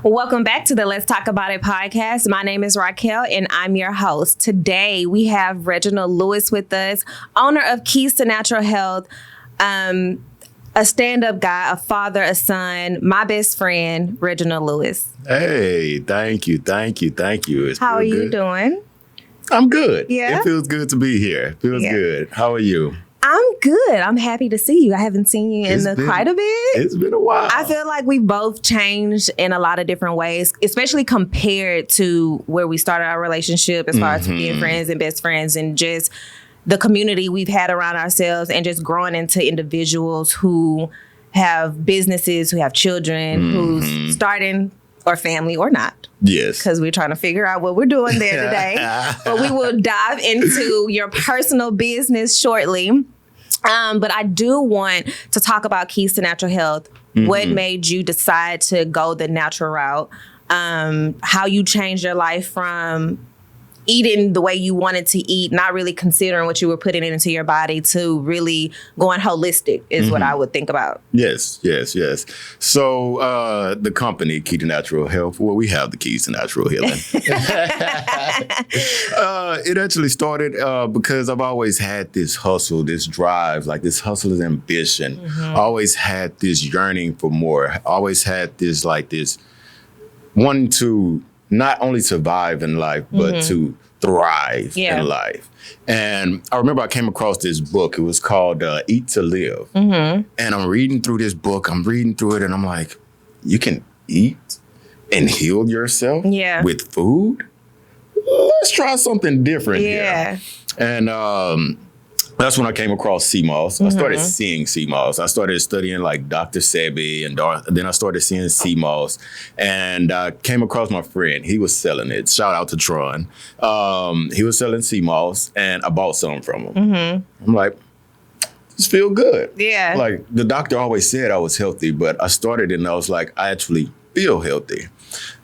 Welcome back to the Let's Talk About It podcast. My name is Raquel and I'm your host. Today we have Reginald Lewis with us, owner of Keys to Natural Health, a stand-up guy, a father, a son, my best friend, Reginald Lewis. Hey, thank you. It's How are you doing? I'm good. Yeah? It feels good to be here. Feels good. How are you? I'm good. I'm happy to see you. I haven't seen you quite a bit. It's been a while. I feel like we both changed in a lot of different ways, especially compared to where we started our relationship as far as being friends and best friends and just the community we've had around ourselves and just growing into individuals who have businesses, who have children, who's starting or family or not. Yes. Because we're trying to figure out what we're doing there today. But we will dive into your personal business shortly. But I do want to talk about Keys to Natural Health. What made you decide to go the natural route? How you changed your life from eating the way you wanted to eat, not really considering what you were putting into your body, to really going holistic is what I would think about. Yes. So the company, Key to Natural Health, well, we have the Keys to Natural Healing. It actually started because I've always had this hustle, this drive, like this hustle is ambition. I always had this yearning for more. I always had this wanting to not only survive in life, but to thrive in life. And I remember I came across this book. It was called Eat to Live. And I'm reading through this book. I'm reading through it and I'm like, you can eat and heal yourself with food? Let's try something different here. And that's when I came across sea moss. I started seeing sea moss. I started studying like Dr. Sebi, and then I started seeing sea moss. And I came across my friend. He was selling it. Shout out to Tron. He was selling sea moss, and I bought some from him. I'm like, this feel good. Yeah. Like the doctor always said I was healthy, but I started it and I was like, I actually feel healthy.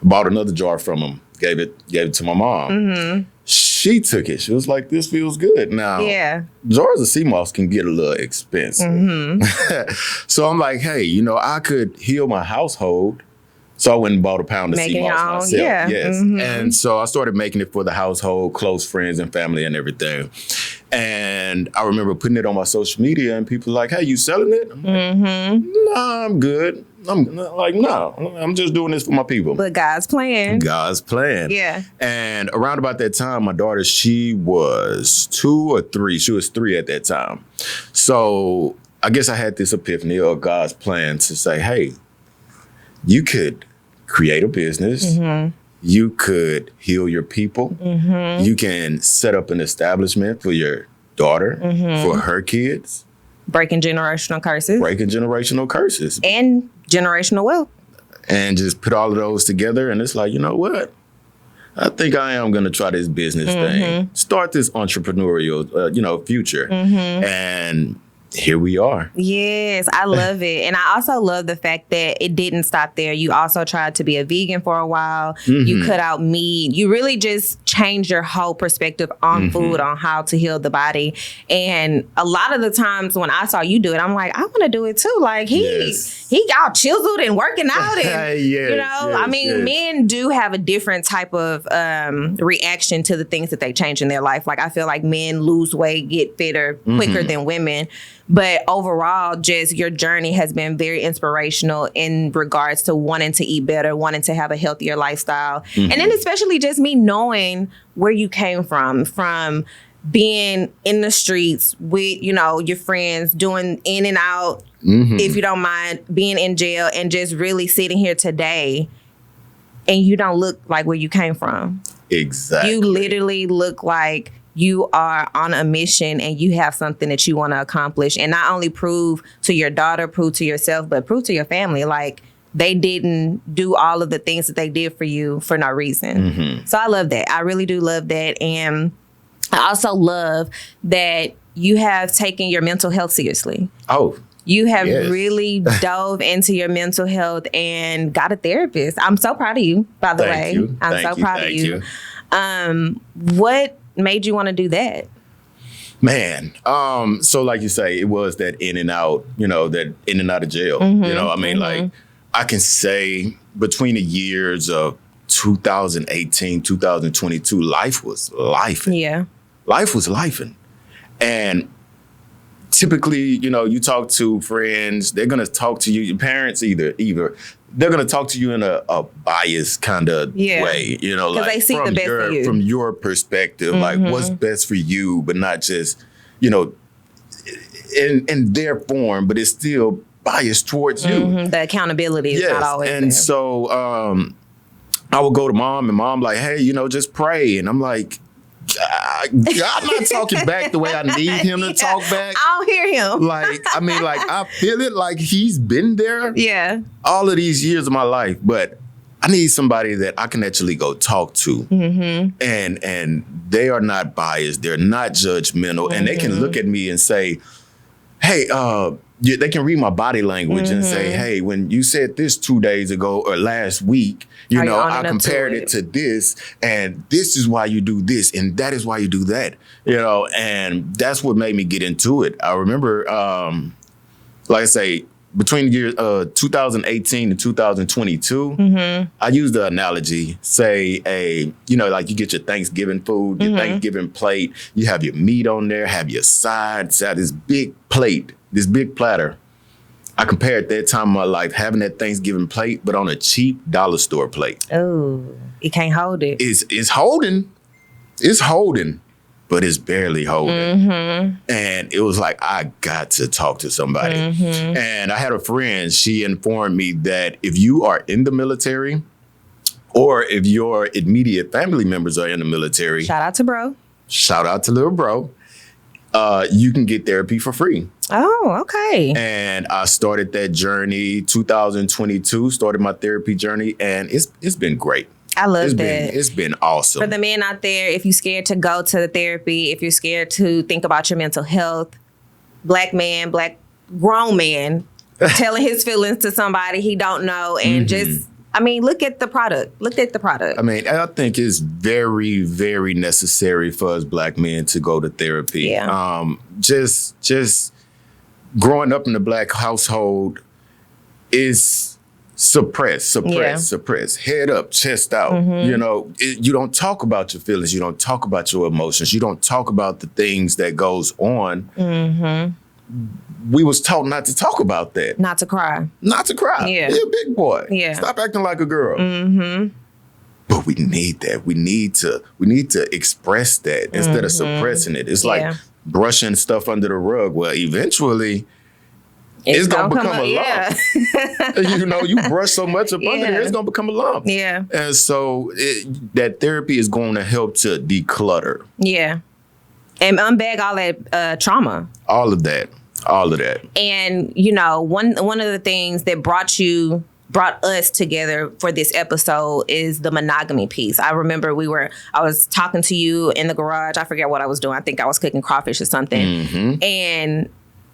Bought another jar from him. Gave it to my mom. She took it. She was like, this feels good. Now, jars of sea moss can get a little expensive. So I'm like, hey, I could heal my household. So I went and bought a pound of sea moss myself. Yes. And so I started making it for the household, close friends and family and everything. And I remember putting it on my social media and people were like, hey, you selling it? I'm like, no, I'm good. I'm like, no, I'm just doing this for my people. But God's plan. Yeah. And around about that time, my daughter, she was 2 or 3. She was 3 at that time. So I guess I had this epiphany of God's plan to say, hey, you could create a business. You could heal your people. You can set up an establishment for your daughter, for her kids. Breaking generational curses. And generational wealth. And just put all of those together. And it's like, you know what? I think I am going to try this business thing. Start this entrepreneurial, future. And here we are. Yes, I love it. And I also love the fact that it didn't stop there. You also tried to be a vegan for a while. You cut out meat. You really just changed your whole perspective on food, on how to heal the body. And a lot of the times when I saw you do it, I'm like, I want to do it too. Like he got chiseled and working out. And, men do have a different type of reaction to the things that they change in their life. Like I feel like men lose weight, get fitter quicker than women. But overall, just your journey has been very inspirational in regards to wanting to eat better, wanting to have a healthier lifestyle. And then especially just me knowing where you came from being in the streets with, your friends, doing in and out, if you don't mind, being in jail and just really sitting here today and you don't look like where you came from. Exactly. You literally look like you are on a mission and you have something that you want to accomplish and not only prove to your daughter, prove to yourself, but prove to your family. Like they didn't do all of the things that they did for you for no reason. So I love that. I really do love that. And I also love that you have taken your mental health seriously. You have really dove into your mental health and got a therapist. I'm so proud of you, by the way. I'm so proud of you. What made you want to do that? Man, so like you say, it was that in and out, that in and out of jail. Like I can say between the years of 2018, 2022, life was life. Yeah. Life was lifing. And typically, you talk to friends, they're going to talk to you, your parents either they're going to talk to you in a biased kind of way, because they see the best for you. From your perspective, like what's best for you, but not just, in their form, but it's still biased towards you. The accountability is not always and there. so I would go to mom and mom like, hey, just pray. And I'm like, I'm not talking back the way I need him to talk back. I don't hear him. I feel it like he's been there. Yeah. All of these years of my life, but I need somebody that I can actually go talk to. And they are not biased. They're not judgmental. And they can look at me and say, hey, they can read my body language and say, hey, when you said this 2 days ago or last week, I compared it to this, and this is why you do this, and that is why you do that, and that's what made me get into it. I remember, like I say, between the years 2018 and 2022, I used the analogy, say like you get your Thanksgiving food, your Thanksgiving plate, you have your meat on there, have your sides, have this big plate, this big platter. I compared that time in my life having that Thanksgiving plate, but on a cheap dollar store plate. Oh, you can't hold it. It's holding. It's holding, but it's barely holding. And it was like, I got to talk to somebody. And I had a friend, she informed me that if you are in the military or if your immediate family members are in the military. Shout out to bro. Shout out to little bro. You can get therapy for free. Oh, okay. And I started that journey 2022, started my therapy journey, and it's been great. I love that. It's been awesome. For the men out there, if you're scared to go to the therapy, if you're scared to think about your mental health, black grown man telling his feelings to somebody he don't know and just, look at the product. Look at the product. I think it's very, very necessary for us black men to go to therapy. Yeah. Just growing up in a black household is suppress, head up, chest out. You don't talk about your feelings. You don't talk about your emotions. You don't talk about the things that goes on. We was taught not to talk about that. Not to cry. Yeah. You're a big boy. Yeah. Stop acting like a girl. But we need that. We need to express that instead of suppressing it. It's like brushing stuff under the rug. Well, eventually it's gonna become a lump. You brush so much up under there, it's gonna become a lump. Yeah. And so that therapy is going to help to declutter. Yeah. And unbag all that trauma. All of that. And one of the things that brought us together for this episode is the monogamy piece. I remember I was talking to you in the garage. I forget what I was doing. I think I was cooking crawfish or something. And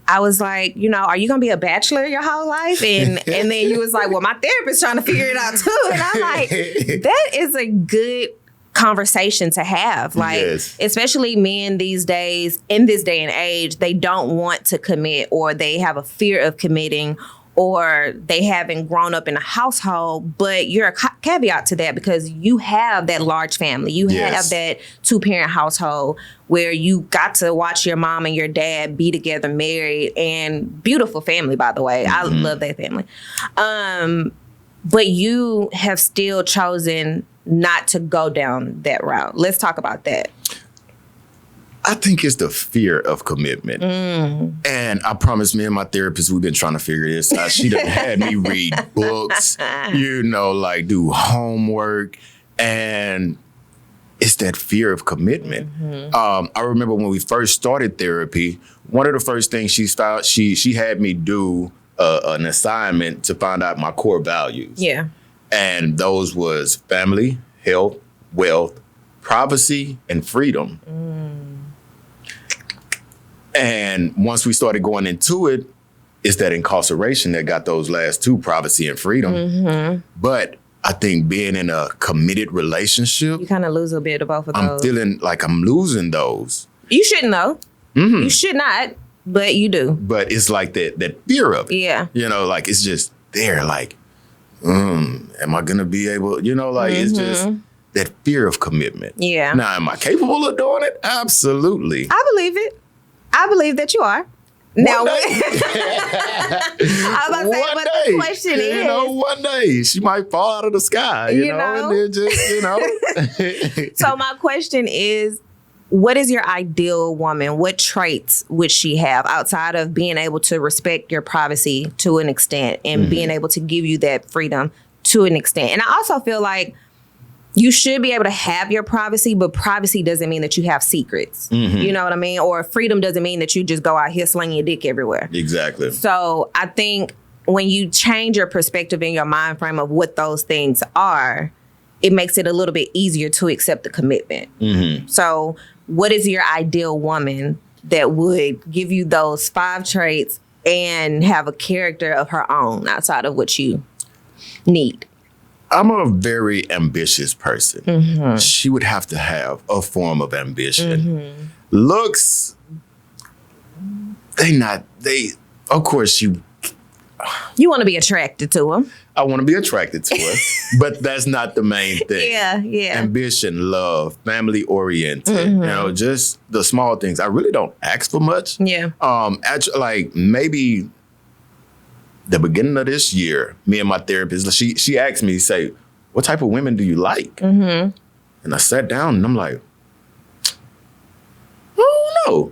I was like, are you going to be a bachelor your whole life? And then you was like, well, my therapist's trying to figure it out too. And I'm like, that is a good conversation to have. Like, especially men these days, in this day and age, they don't want to commit, or they have a fear of committing, or they haven't grown up in a household. But you're a caveat to that because you have that large family. You have that 2-parent household where you got to watch your mom and your dad be together, married, and beautiful family, by the way. I love that family. But you have still chosen not to go down that route. Let's talk about that. I think it's the fear of commitment. And I promise, me and my therapist, we've been trying to figure this out. She done had me read books, do homework. And it's that fear of commitment. I remember when we first started therapy, one of the first things she had me do an assignment to find out my core values. Yeah. And those was family, health, wealth, privacy, and freedom. And once we started going into it, it's that incarceration that got those last two, privacy and freedom. But I think being in a committed relationship, you kind of lose a bit of both of those. I'm feeling like I'm losing those. You shouldn't though. You should not, but you do. But it's like that fear of it. Yeah. It's just there. Like, am I gonna be able? You know, like it's just that fear of commitment. Yeah. Now, am I capable of doing it? Absolutely. I believe it. I believe that you are. Now, I was about to say, but the question is, you know, one day she might fall out of the sky, you know? And then just, you know. So my question is, what is your ideal woman? What traits would she have outside of being able to respect your privacy to an extent and being able to give you that freedom to an extent? And I also feel like you should be able to have your privacy, but privacy doesn't mean that you have secrets. You know what I mean? Or freedom doesn't mean that you just go out here slinging your dick everywhere. Exactly. So I think when you change your perspective and your mind frame of what those things are, it makes it a little bit easier to accept the commitment. So what is your ideal woman that would give you those 5 traits and have a character of her own outside of what you need? I'm a very ambitious person. She would have to have a form of ambition. Looks, of course, you want to be attracted to them. I want to be attracted to her, but that's not the main thing. Yeah. Ambition, love, family oriented, you know, just the small things. I really don't ask for much. Yeah. Actually, like maybe the beginning of this year, me and my therapist, she asked me, say, what type of women do you like? And I sat down and I'm like, I don't know.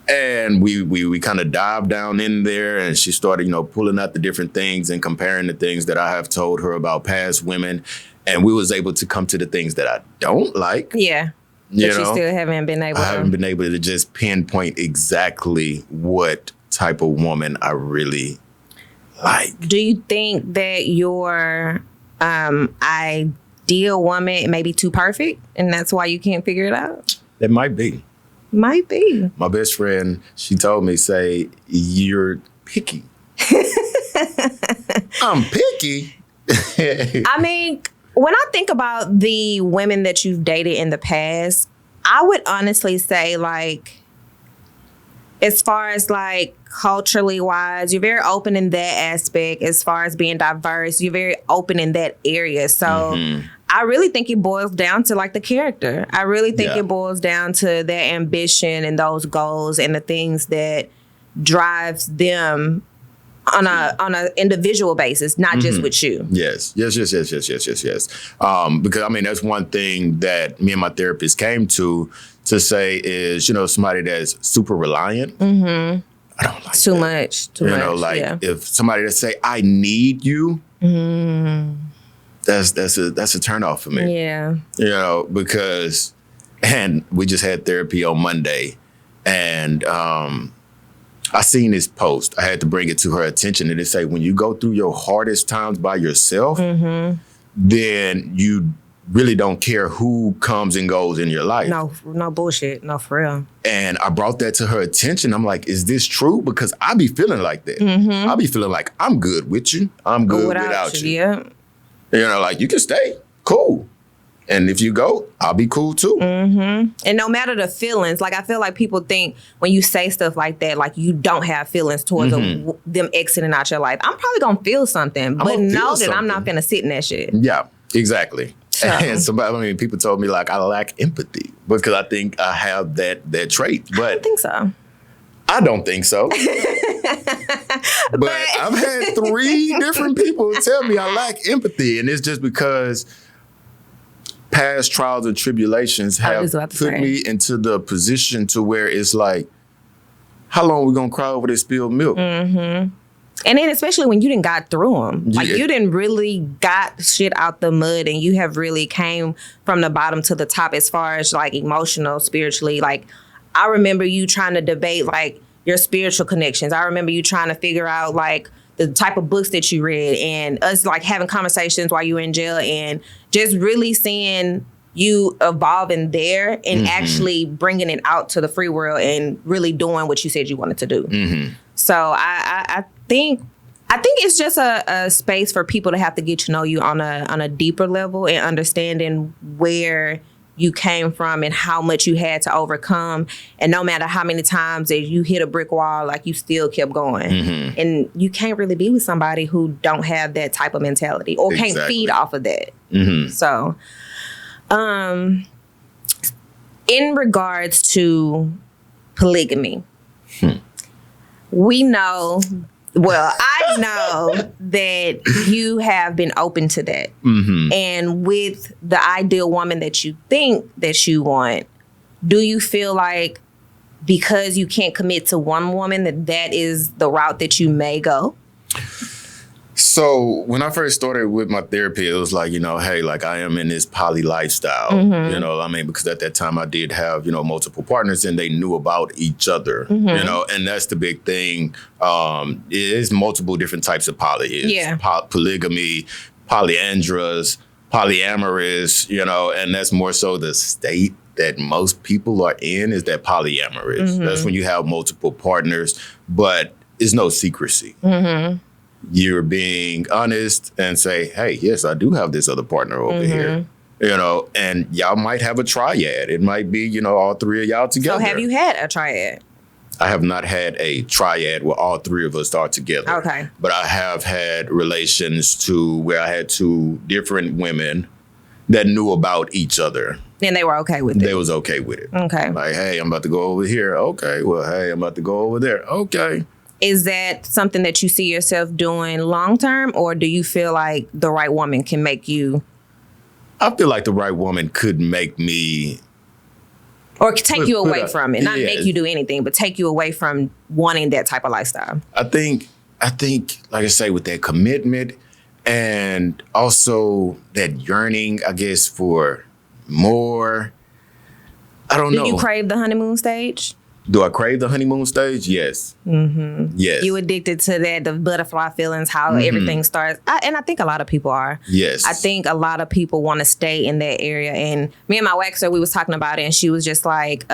And we kind of dived down in there, and she started, you know, pulling out the different things and comparing the things that I have told her about past women. And we was able to come to the things that I don't like. Yeah. But you still haven't been able to. I haven't been able to just pinpoint exactly what type of woman I really like. Do you think that your ideal woman may be too perfect and that's why you can't figure it out? That might be. Might be. My best friend, she told me, say, you're picky. I'm picky. I mean, when I think about the women that you've dated in the past, I would honestly say, like, as far as like culturally wise, you're very open in that aspect. As far as being diverse, you're very open in that area. So I really think it boils down to like the character. I really think it boils down to their ambition and those goals and the things that drives them on a individual basis, not just with you. Yes. Because I mean, that's one thing that me and my therapist came to say is, you know, somebody that's super reliant. I don't like too much. You know, like if somebody that say I need you, that's a turn off for me. Yeah. You know, because, and we just had therapy on Monday, and I seen this post. I had to bring it to her attention, and it say, when you go through your hardest times by yourself, then you really don't care who comes and goes in your life. No bullshit. No, for real. And I brought that to her attention. I'm like, is this true? Because I be feeling like that. I be feeling like I'm good with you. I'm good without you. Yeah. You know, like, you can stay. Cool. And if you go, I'll be cool too. And no matter the feelings, like I feel like people think when you say stuff like that, like you don't have feelings towards them exiting out your life. I'm probably going to feel something, but know that I'm not going to sit in that shit. Yeah, exactly. So. And somebody, I mean, people told me like I lack empathy because I think I have that trait. But I don't think so. I don't think so. But I've had 3 different people tell me I lack empathy, and it's just because past trials and tribulations have put me into the position to where it's like, how long are we gonna cry over this spilled milk? And then especially when you didn't got through them. Like you didn't really got shit out the mud, and you have really came from the bottom to the top as far as like emotional, spiritually. Like I remember you trying to debate like your spiritual connections. I remember you trying to figure out like the type of books that you read, and us like having conversations while you were in jail, and just really seeing you evolving there and actually bringing it out to the free world and really doing what you said you wanted to do. So I think it's just a space for people to have to get to know you on a deeper level and understanding where you came from and how much you had to overcome. And no matter how many times that you hit a brick wall, like you still kept going. And you can't really be with somebody who don't have that type of mentality or can't feed off of that. So, in regards to polygamy, we know, well, I know that you have been open to that. And with the ideal woman that you think that you want, do you feel like because you can't commit to one woman that is the route that you may go? So when I first started with my therapy, it was like, hey, like I am in this poly lifestyle, because at that time I did have, multiple partners and they knew about each other, and that's the big thing. It is multiple different types of poly. It's polygamy, polyandrous, polyamorous, and that's more so the state that most people are in is that polyamorous. That's when you have multiple partners, but it's no secrecy. You're being honest and say, hey, yes, I do have this other partner over here, and y'all might have a triad. It might be, all three of y'all together. So have you had a triad? I have not had a triad where all three of us are together. Okay. But I have had relations to where I had two different women that knew about each other. And they were okay with it? They was okay with it. Okay. Like, hey, I'm about to go over here. Okay. Well, hey, I'm about to go over there. Okay. Is that something that you see yourself doing long term, or do you feel like the right woman can make you? I feel like the right woman could make me, or take you away from it, not make you do anything, but take you away from wanting that type of lifestyle. I think, like I say, with that commitment and also that yearning, I guess, for more. I don't know. Do you crave the honeymoon stage? Do I crave the honeymoon stage? Yes. Yes. You addicted to that, the butterfly feelings, how everything starts. And I think a lot of people are. Yes. I think a lot of people want to stay in that area. And me and my waxer, we was talking about it, and she was just like,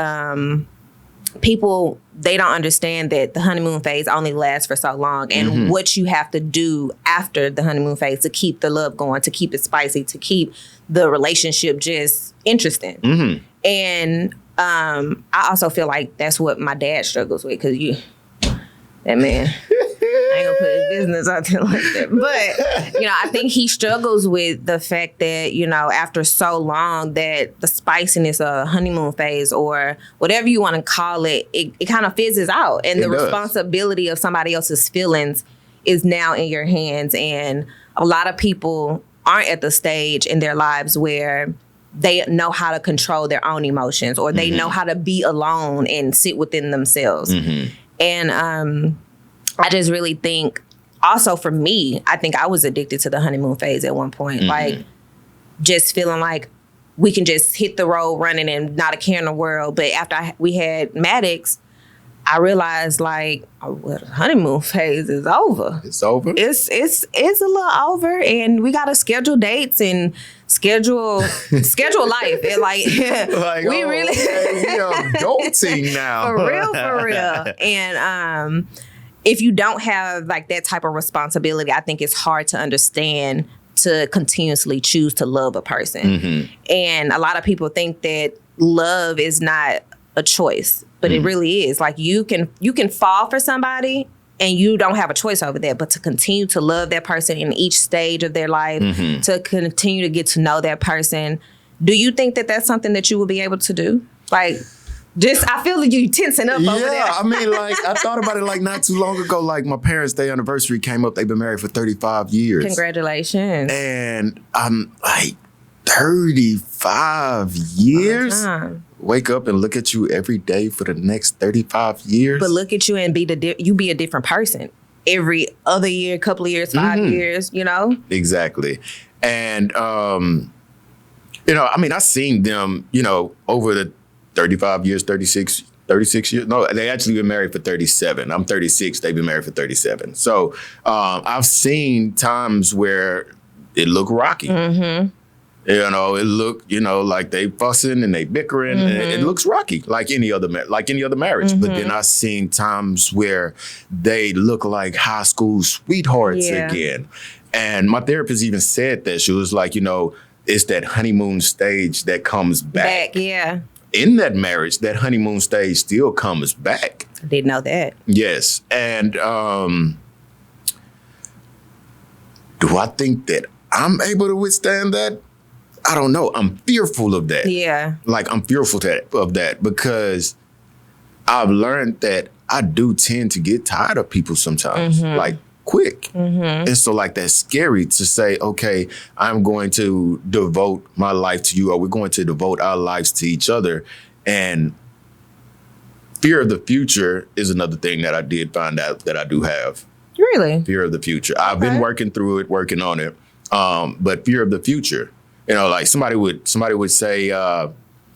people, they don't understand that the honeymoon phase only lasts for so long, and what you have to do after the honeymoon phase to keep the love going, to keep it spicy, to keep the relationship just interesting. And I also feel like that's what my dad struggles with, because that man, I ain't gonna put his business out there like that. But, I think he struggles with the fact that, after so long that the spiciness of honeymoon phase or whatever you want to call it, it kind of fizzes out. And the responsibility of somebody else's feelings is now in your hands. And a lot of people aren't at the stage in their lives where they know how to control their own emotions, or they know how to be alone and sit within themselves. And I just really think, also for me, I think I was addicted to the honeymoon phase at one point. Like, just feeling like we can just hit the road running and not a care in the world. But after we had Maddox, I realized, like, the honeymoon phase is over. It's over? It's a little over, and we got to schedule dates and schedule life. And like we really we are adulting now. For real. And if you don't have like that type of responsibility, I think it's hard to understand to continuously choose to love a person. And a lot of people think that love is not a choice, but it really is. Like, you can fall for somebody and you don't have a choice over that, but to continue to love that person in each stage of their life, to continue to get to know that person. Do you think that that's something that you will be able to do? Like, I feel like you tensing up over there. Yeah, I mean, like, I thought about it like not too long ago. Like, my parents' day anniversary came up. They've been married for 35 years. Congratulations. And I'm like, 35 years? Wake up and look at you every day for the next 35 years. But look at you and you be a different person every other year, couple of years, 5 years, Exactly. And, I mean, I seen them, over the 35 years, 36 years. No, they actually been married for 37. I'm 36. They've been married for 37. So I've seen times where it looked rocky. It look, like they fussing and they bickering. And it looks rocky, like any other marriage. But then I've seen times where they look like high school sweethearts again. And my therapist even said that. She was like, it's that honeymoon stage that comes back. Yeah. In that marriage, that honeymoon stage still comes back. I didn't know that. Yes. And do I think that I'm able to withstand that? I don't know. I'm fearful of that. Yeah. Like, I'm fearful of that because I've learned that I do tend to get tired of people sometimes, like quick. And so like that's scary to say, okay, I'm going to devote my life to you, or we're going to devote our lives to each other. And fear of the future is another thing that I did find out that I do have. Really? Fear of the future. I've been working through it, working on it. But fear of the future, you know, like somebody would say,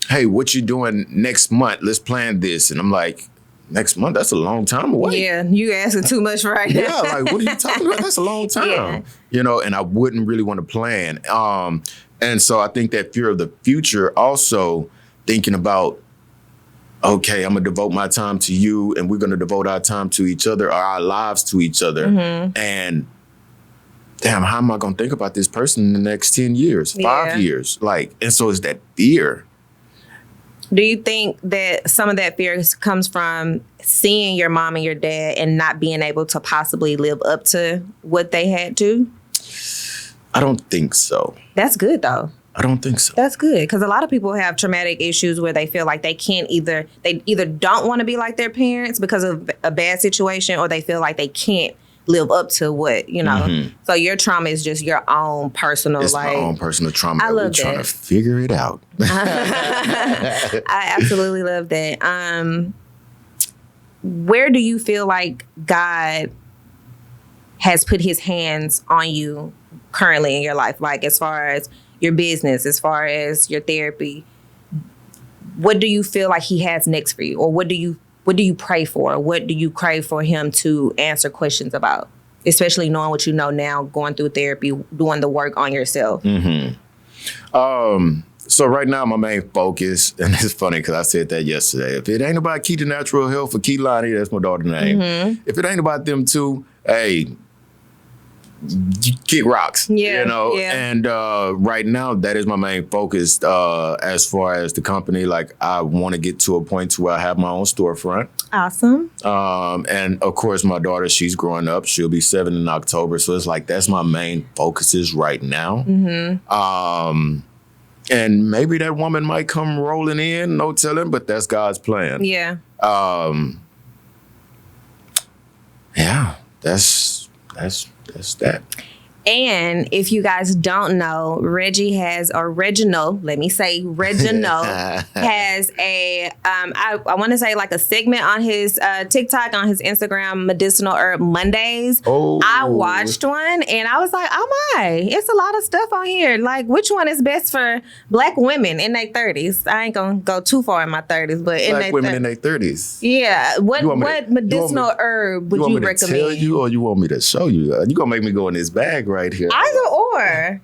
hey, what you doing next month? Let's plan this. And I'm like, next month? That's a long time away. Yeah, you asking too much right now. Yeah, like, what are you talking about? That's a long time. Yeah. You know, and I wouldn't really want to plan. And so I think that fear of the future, also thinking about, okay, I'm going to devote my time to you, and we're going to devote our time to each other, or our lives to each other. And damn, how am I going to think about this person in the next 10 years, 5 years? Like, and so it's that fear. Do you think that some of that fear comes from seeing your mom and your dad and not being able to possibly live up to what they had to? I don't think so. That's good, though. I don't think so. That's good, because a lot of people have traumatic issues where they feel like they either don't want to be like their parents because of a bad situation, or they feel like they can't live up to what, you know. So your trauma is just your own personal, it's like, my own personal trauma. I love We're trying that. to figure it out. I absolutely love that. Where do you feel like God has put his hands on you currently in your life? Like, as far as your business, as far as your therapy, what do you feel like he has next for you? Or what do you pray for? What do you crave for him to answer questions about? Especially knowing what you know now, going through therapy, doing the work on yourself. So right now, my main focus, and it's funny because I said that yesterday, if it ain't about Keita Natural Health or Keelani, that's my daughter's name. If it ain't about them two, hey, kick rocks, Yeah, you know? yeah. And right now, that is my main focus as far as the company. Like, I want to get to a point to where I have my own storefront. Awesome. And of course, my daughter, she's growing up. She'll be 7 in October. So it's like, that's my main focuses right now. And maybe that woman might come rolling in, no telling, but that's God's plan. Yeah. Yeah, that's that. And if you guys don't know, Reginald has a, I want to say like a segment on his TikTok, on his Instagram, Medicinal Herb Mondays. Oh. I watched one and I was like, oh my, it's a lot of stuff on here. Like, which one is best for Black women in their 30s? I ain't going to go too far in my 30s, but in Black women in their 30s. Yeah. What medicinal herb would you recommend? Tell you, or you want me to show you? You gonna make me go in this bag right here. Either or.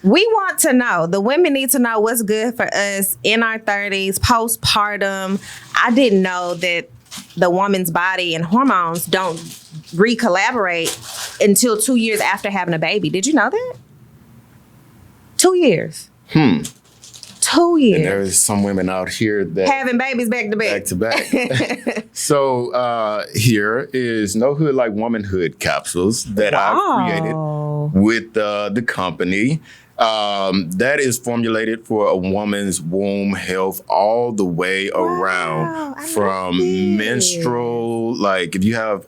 We want to know. The women need to know what's good for us in our 30s, postpartum. I didn't know that the woman's body and hormones don't recollaborate until 2 years after having a baby. Did you know that? 2 years. 2 years. And there's some women out here that having babies back to back. Back to back. So here is No Hood Like Womanhood capsules that I've created with the company. That is formulated for a woman's womb health all the way around, from menstrual, like if you have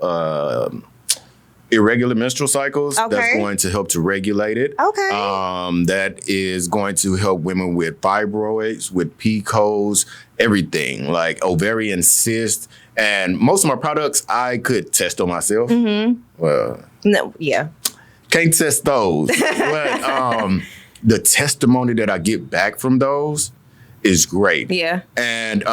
irregular menstrual cycles, that's going to help to regulate it. Okay. That is going to help women with fibroids, with PCOS, everything, like ovarian cysts. And most of my products I could test on myself. Well, No, yeah. can't test those. But the testimony that I get back from those is great. Yeah. And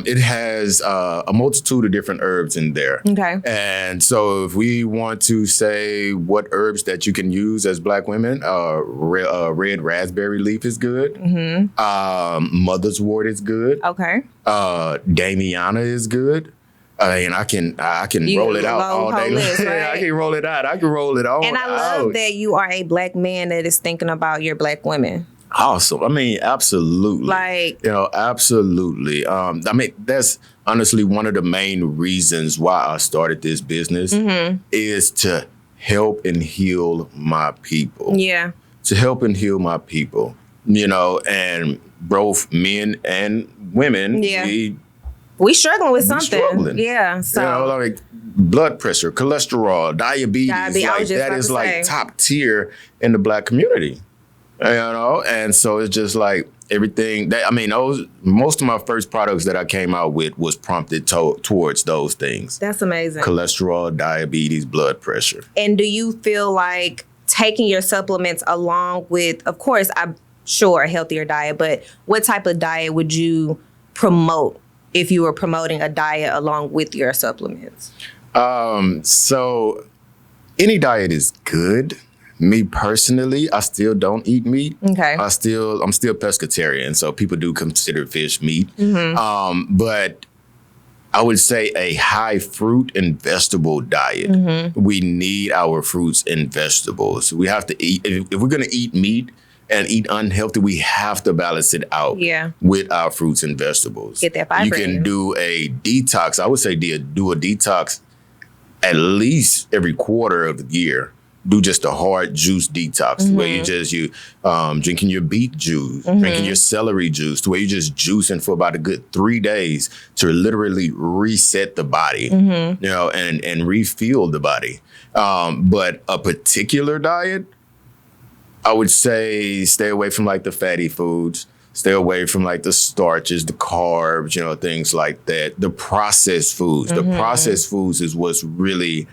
it has a multitude of different herbs in there. Okay. And so if we want to say what herbs that you can use as Black women, red raspberry leaf is good. Mother's wort is good. Okay. Damiana is good. And I can roll it out all day. List, right? I can roll it out. I can roll it all out. And I love that you are a Black man that is thinking about your Black women. Awesome. I mean, absolutely. Like, Absolutely. I mean, that's honestly one of the main reasons why I started this business is to help and heal my people. yeah. To help and heal my people, and both men and women, Yeah. We struggling with something. struggling. Yeah. So like blood pressure, cholesterol, diabetes, I like was just that about is to like say. top tier in the Black community. And so it's just like everything that, I mean, most of my first products that I came out with was prompted towards those things. that's amazing. Cholesterol, diabetes, blood pressure. And do you feel like taking your supplements along with, of course, I'm sure a healthier diet, but what type of diet would you promote if you were promoting a diet along with your supplements? So any diet is good. Me personally, I still don't eat meat. Okay. I'm still pescatarian, so people do consider fish meat. But I would say a high fruit and vegetable diet. We need our fruits and vegetables. We have to eat. If we're going to eat meat and eat unhealthy, we have to balance it out with our fruits and vegetables. Get that fiber You can in. do a detox. I would say do a detox at least every quarter of the year. Do just a hard juice detox where you drinking your beet juice, drinking your celery juice, to where you just juicing for about a good 3 days to literally reset the body, and refuel the body. But a particular diet, I would say stay away from like the fatty foods, stay away from like the starches, the carbs, things like that. The processed foods, the processed foods is what's really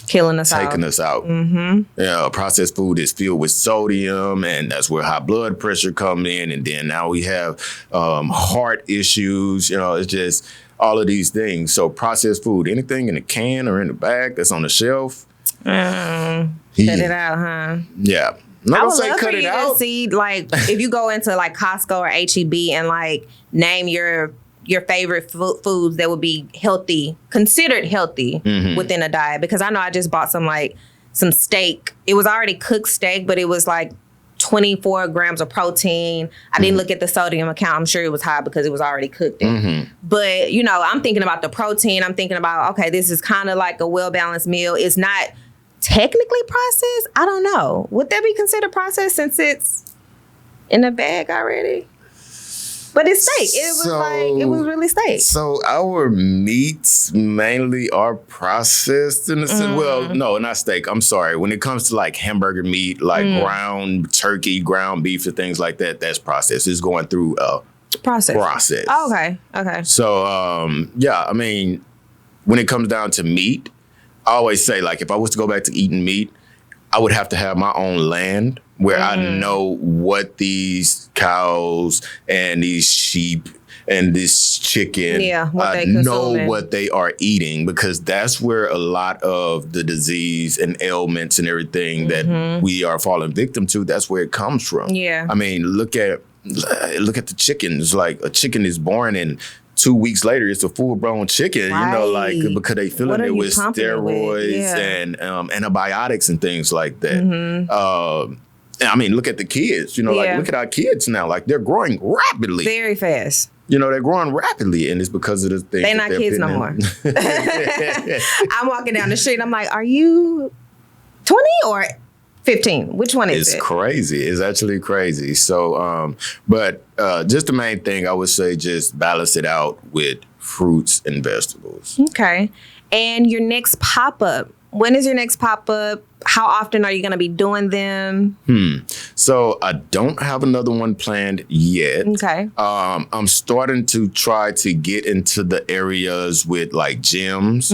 Killing us taking out. us out. Processed food is filled with sodium, and that's where high blood pressure comes in. And then now we have heart issues. It's just all of these things. So processed food, anything in a can or in a bag that's on the shelf. Cut it out, huh? Yeah. I'm not I gonna would say love cut for it you out. to see, like, if you go into like Costco or HEB and like name your favorite foods that would be healthy, considered healthy within a diet. Because I know I just bought some steak. It was already cooked steak, but it was like 24 grams of protein. I didn't look at the sodium account. I'm sure it was high because it was already cooked in. But, I'm thinking about the protein. I'm thinking about, okay, this is kind of like a well-balanced meal. It's not technically processed. I don't know. Would that be considered processed since it's in a bag already? But it's steak. It was really steak. So our meats mainly are processed in a sense. Well, no, not steak. I'm sorry. When it comes to like hamburger meat, like ground turkey, ground beef, and things like that, that's processed. It's going through process. Oh, okay. So, I mean, when it comes down to meat, I always say, like, if I was to go back to eating meat, I would have to have my own land where I know what these cows and these sheep and this chicken, I know what they are eating, because that's where a lot of the disease and ailments and everything that we are falling victim to, that's where it comes from. Yeah. I mean, look at the chickens. Like, a chicken is born and 2 weeks later, it's a full-grown chicken, Right. because they filling it with steroids and antibiotics and things like that. I mean, look at the kids. Like, look at our kids now. Like, they're growing rapidly. Very fast. They're growing rapidly, and it's because of the things. They're not kids no more. I'm walking down the street, and I'm like, are you 20 or 15? Which one is it? It's crazy. It's actually crazy. So, but just the main thing, I would say, just balance it out with fruits and vegetables. Okay. And your next pop-up. When is your next pop-up? How often are you going to be doing them? So I don't have another one planned yet. Okay. I'm starting to try to get into the areas with like gyms,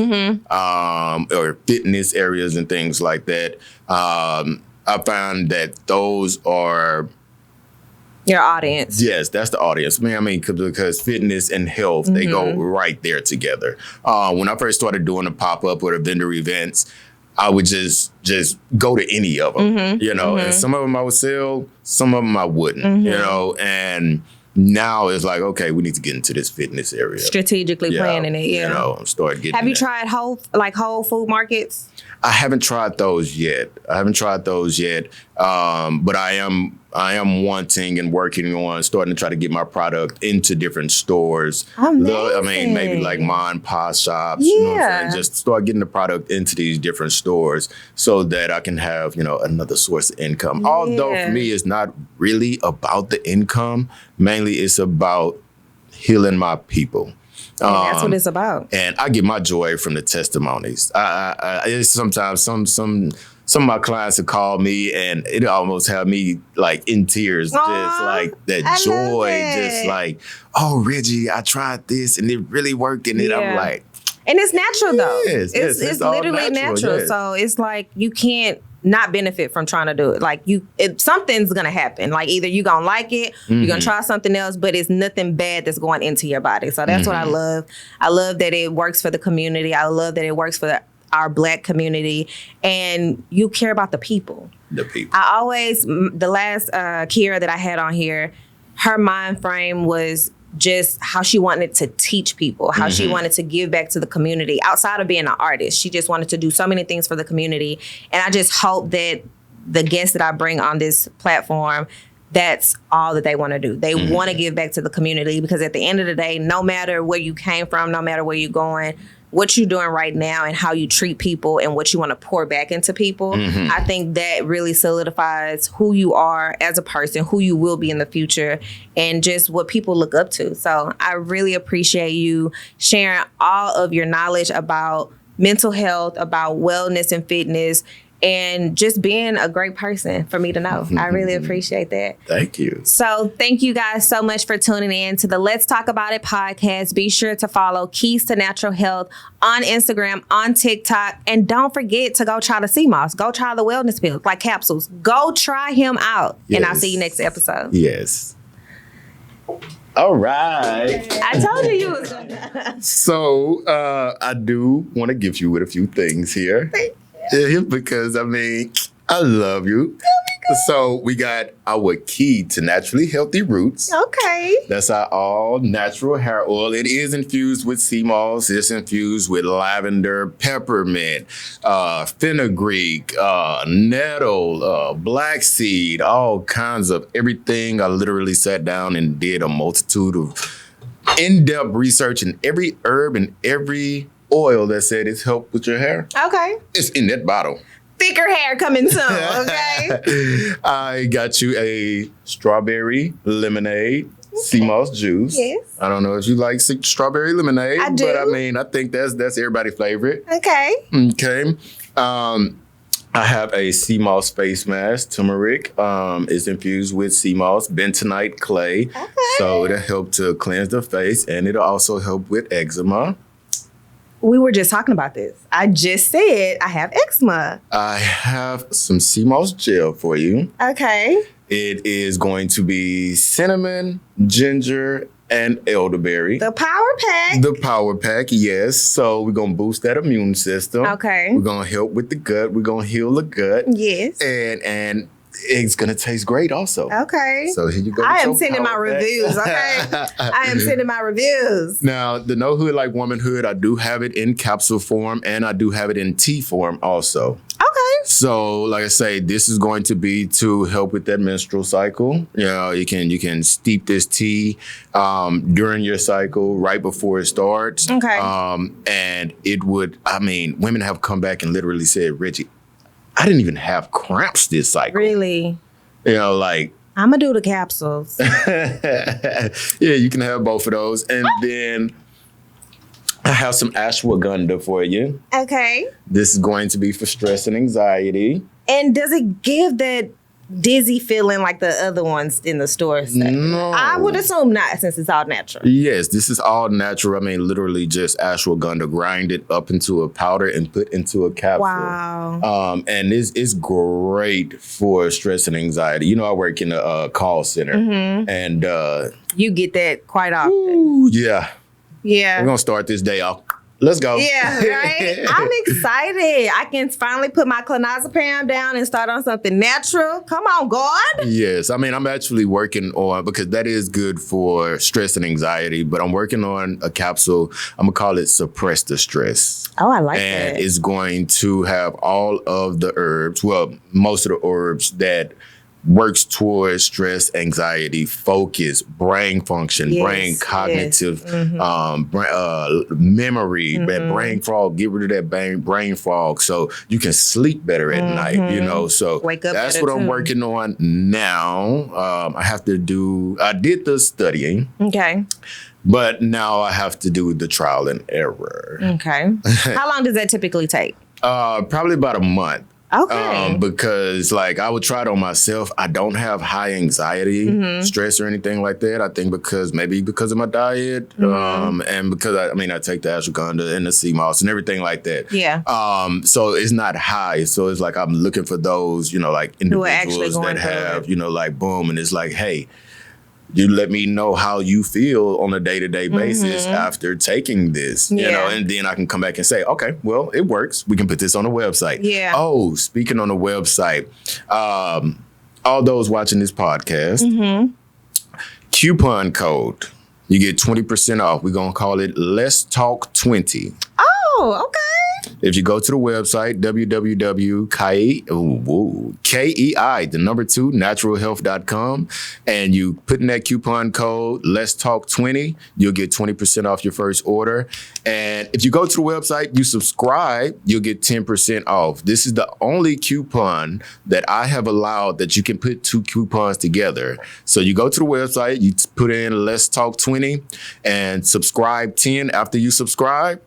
or fitness areas and things like that. I found that those are your audience. Yes, that's the audience. Because fitness and health, they go right there together. When I first started doing the pop-up or the vendor events, I would just go to any of them, and some of them I would sell, some of them I wouldn't, and now it's like, okay, we need to get into this fitness area. Strategically planning it, start getting. Have you tried whole food markets? I haven't tried those yet. But I am wanting and working on starting to try to get my product into different stores. Amazing. Maybe like mom and pop shops. You know what I'm saying? Just start getting the product into these different stores so that I can have, another source of income. Although for me, it's not really about the income. Mainly it's about healing my people. That's what it's about. And I get my joy from the testimonies. It's sometimes some of my clients have called me and it almost had me like in tears, just like that joy, just like, oh, Reggie, I tried this and it really worked. And then I'm like, and it's natural though. Yes, it's literally natural. Yes. So it's like you can't not benefit from trying to do it. Like something's gonna happen. Like either you gonna like it, you're gonna try something else, but it's nothing bad that's going into your body. So that's what I love. I love that it works for the community. I love that it works for our Black community, and you care about the people. The people. I always, the last Kiera that I had on here, her mind frame was just how she wanted to teach people, how she wanted to give back to the community outside of being an artist. She just wanted to do so many things for the community. And I just hope that the guests that I bring on this platform, that's all that they want to do. They want to give back to the community, because at the end of the day, no matter where you came from, no matter where you're going, what you're doing right now and how you treat people and what you want to pour back into people, I think that really solidifies who you are as a person, who you will be in the future, and just what people look up to. So I really appreciate you sharing all of your knowledge about mental health, about wellness and fitness, and just being a great person for me to know. I really appreciate that. Thank you. So thank you guys so much for tuning in to the Let's Talk About It podcast. Be sure to follow Keys to Natural Health on Instagram, on TikTok, and don't forget to go try the sea moss. Go try the wellness pills, like capsules. Go try him out. Yes. And I'll see you next episode. Yes. All right. I told you was gonna. So I do want to give you with a few things here. Because I love you. So we got our key to naturally healthy roots. Okay. That's our all natural hair oil. It is infused with sea moss. It's infused with lavender, peppermint, fenugreek, nettle, black seed, all kinds of everything. I literally sat down and did a multitude of in-depth research in every herb and every oil that said it's helped with your hair. Okay. It's in that bottle. Thicker hair coming soon, okay? I got you a strawberry lemonade sea moss juice. Yes. I don't know if you like strawberry lemonade. I do. But I think that's everybody's favorite. Okay. Okay. I have a sea moss face mask. Turmeric is infused with sea moss, bentonite clay. Okay. So it'll help to cleanse the face, and it'll also help with eczema. We were just talking about this. I just said I have eczema. I have some sea moss gel for you. Okay. It is going to be cinnamon, ginger, and elderberry. The power pack. The power pack, yes. So we're going to boost that immune system. Okay. We're going to help with the gut. We're going to heal the gut. Yes. And it's going to taste great also. Okay. So here you go. I am sending my reviews, okay? I am sending my reviews. Now, the No Hood Like Womanhood, I do have it in capsule form, and I do have it in tea form also. Okay. So, like I say, this is going to be to help with that menstrual cycle. You can steep this tea during your cycle, right before it starts. Okay. And it would, women have come back and literally said, Reggie, I didn't even have cramps this cycle. Really? Like. I'm going to do the capsules. Yeah, you can have both of those. And then I have some ashwagandha for you. Okay. This is going to be for stress and anxiety. And does it give that dizzy feeling like the other ones in the store say? No. I would assume not, since it's all natural. Yes, this is all natural. Literally just ashwagandha, grind it up into a powder and put into a capsule. Wow. And it's great for stress and anxiety. I work in a call center. And you get that quite often. ooh, yeah. Yeah. We're going to start this day off Let's go. Yeah, right? I'm excited. I can finally put my clonazepam down and start on something natural. Come on, God. Yes. I mean, I'm actually working on, because that is good for stress and anxiety, but I'm working on a capsule. I'm going to call it Suppress the Stress. Oh, I like And that. it's going to have all of the herbs, well, most of the herbs that works towards stress, anxiety, focus, brain function, Yes, brain yes. cognitive, Mm-hmm. memory, that brain fog, get rid of that brain fog so you can sleep better at night, you know? So Wake up that's better, what I'm too. working on now. I did the studying, Okay. but now I have to do the trial and error. Okay. How long does that typically take? Probably about a month. Okay. Because like I would try it on myself. I don't have high anxiety, stress or anything like that. I think because of my diet, and because I take the ashwagandha and the sea moss and everything like that. Yeah. So it's not high. So it's like I'm looking for those, like Who are actually individuals going that through have, like boom, and it's like, hey, you let me know how you feel on a day-to-day basis after taking this, Yeah. and then I can come back and say, okay, well, it works. We can put this on the website. Yeah. Oh, speaking on the website, all those watching this podcast, coupon code, you get 20% off. We're going to call it Let's Talk 20. Oh, okay. If you go to the website, naturalhealth.com, and you put in that coupon code, Let's Talk 20, you'll get 20% off your first order. And if you go to the website, you subscribe, you'll get 10% off. This is the only coupon that I have allowed that you can put two coupons together. So you go to the website, you put in Let's Talk 20 and subscribe 10 after you subscribe.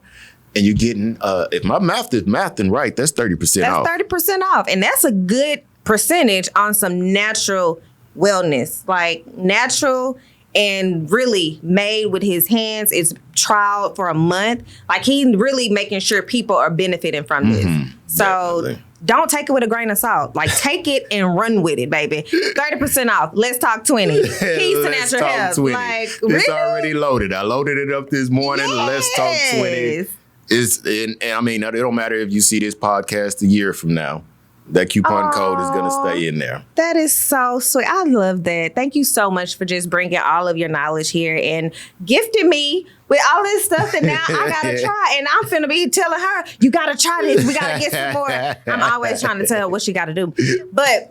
And you're getting, if my math is mathing right, that's 30% off. That's 30% off. And that's a good percentage on some natural wellness. Like natural and really made with his hands. It's trialed for a month. Like he's really making sure people are benefiting from this. So Definitely. don't take it with a grain of salt. Like take it and run with it, baby. 30% off. Let's talk 20. Keys to Let's natural Talk health. 20. Like It's really? already loaded. I loaded it up this morning. Let's Talk 20. And it don't matter if you see this podcast a year from now. That coupon code is going to stay in there. That is so sweet. I love that. Thank you so much for just bringing all of your knowledge here and gifting me with all this stuff that now I got to try. And I'm finna be telling her, you got to try this. We got to get some more. I'm always trying to tell her what she got to do. But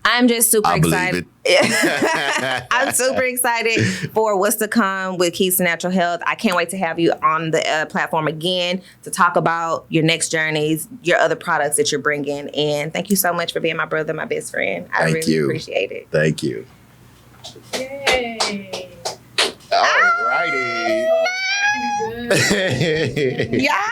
I'm just super excited. I'm super excited for what's to come with Keys to Natural Health. I can't wait to have you on the platform again to talk about your next journeys, your other products that you're bringing. And thank you so much for being my brother, my best friend. I Thank really you. appreciate it. Thank you. Yay. All righty. Good. Yeah.